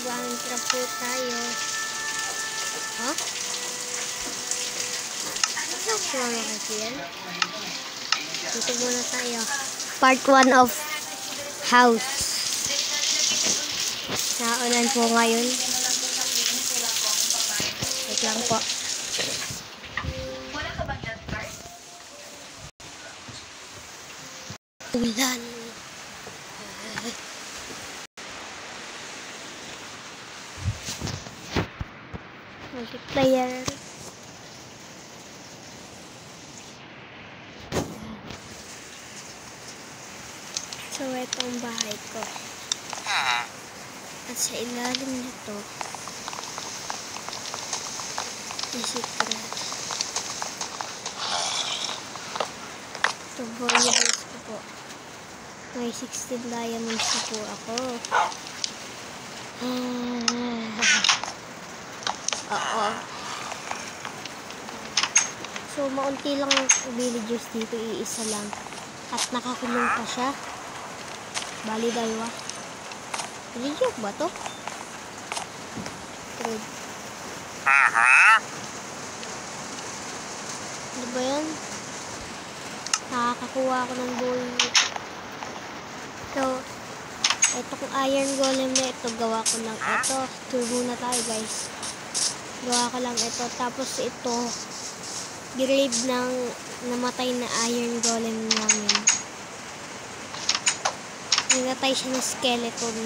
Mag-Minecraft po tayo. Huh? Saan na kasi yan? Dito muna tayo. Part 1 of house. Naulan po ngayon. Wait lang po. Wala ka bang health card? Ulan. Multiplayer. So, ito ang bahay ko. At sa ilalim nito, may secret. Ito po yung house ko po. May 16 diamonds na po ako. Oo. So, maunti lang villagers dito, iisa lang. At nakakulong pa siya. Bali, dalawa. Villager ba to? Trade. Ano ba yan? Nakakakuha ako ng bowl. So, ito kung iron golem na ito, gawa ko lang ito. Tour muna tayo, guys. Gawa ko lang ito. Tapos ito, grave ng namatay na iron golem namin. Namatay siya ng skeleton.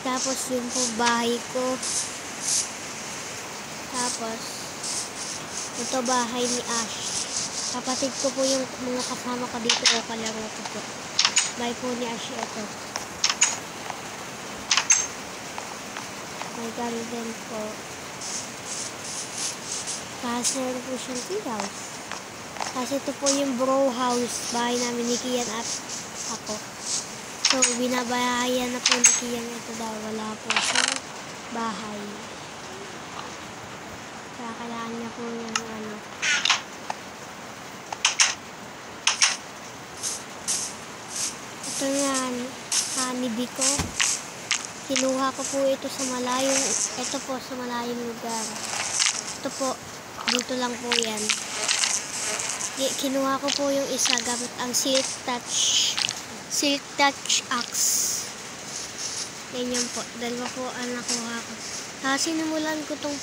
Tapos yun po bahay ko. Tapos ito bahay ni Ash. Kapatid ko po yung mga kasama ko dito o kalaro ko po. Bahay po ni Ash ito. May garden po. Kasi meron po siyang tea house. Kasi ito po yung bro house. Bahay namin ni Kian at ako. So, binabahayan na po ni Kian ito daw. Wala po siyang bahay. Kailangan niya po yung ano. Ito nga, honeybee ko. Kinuha ko po ito sa malayong, ito po sa malayong lugar. Ito po, dito lang po yan. Kinuha ko po yung isa gamit ang silk touch axe. Ganyan po, dalawa po ang nakuha ko. Sinimulan ko tong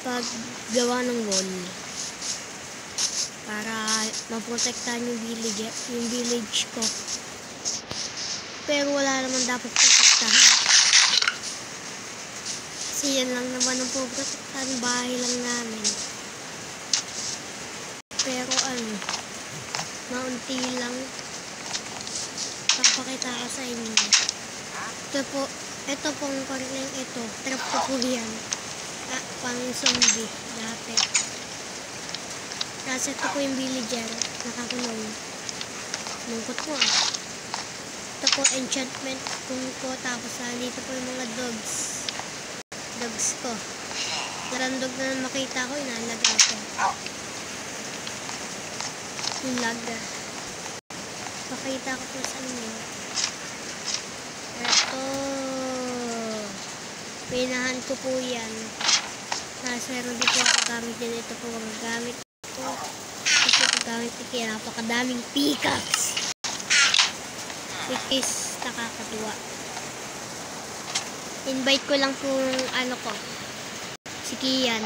paggawa ng wall para maprotektahan yung village ko. Pero wala naman dapat protektahan. Kasi yan lang naman ang protektahan, bahay lang namin. Pero maunti lang. Papakita ko sa inyo. Ito pong parang ito. Trap ko po yan. Pang zombie. Dati. Kasi ito po yung villager. Nakakulong. Lungkot po Ito po enchantment ko. Tapos dito po yung mga dogs. Dogs ko. Narandog na makita ko. Inalaga ko. Yung laga. Pakita ko po sa inyo. Ito. Pinahan ko po yan. Kasi meron din po ako gamit din. Ito po ang gamit ko. Kasi ito gamit ko kaya napakadaming pickaxe. Which is nakakatuwa. Invite ko lang po ano ko. Si Kian.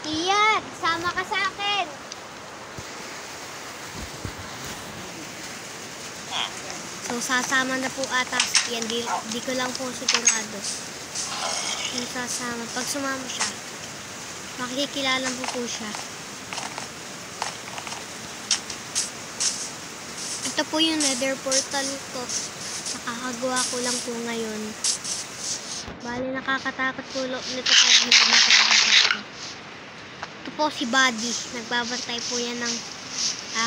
Kian, sama ka sa akin. So, sasama na po ata si Kian. Di ko lang po sigurado. Yung sasama. Pag sumama siya, makikilala po siya. Ito po yung nether portal ko. Nakakagawa ko lang po ngayon. Bali, nakakatakot po nito kaya hindi makakatatakot. Ito po si Buddy. Nagbabantay po yan ng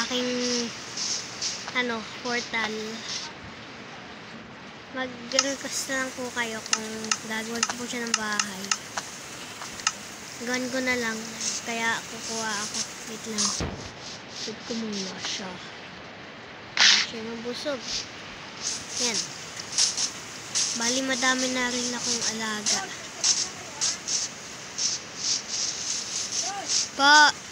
aking portal. Mag-request na lang po kayo kung gagawin po siya ng bahay. Gawin ko na lang. Kaya kukuha ako. Wait lang. Food ko muna siya. Siya mabusog. Yan. Bali madami na rin akong alaga. Pa!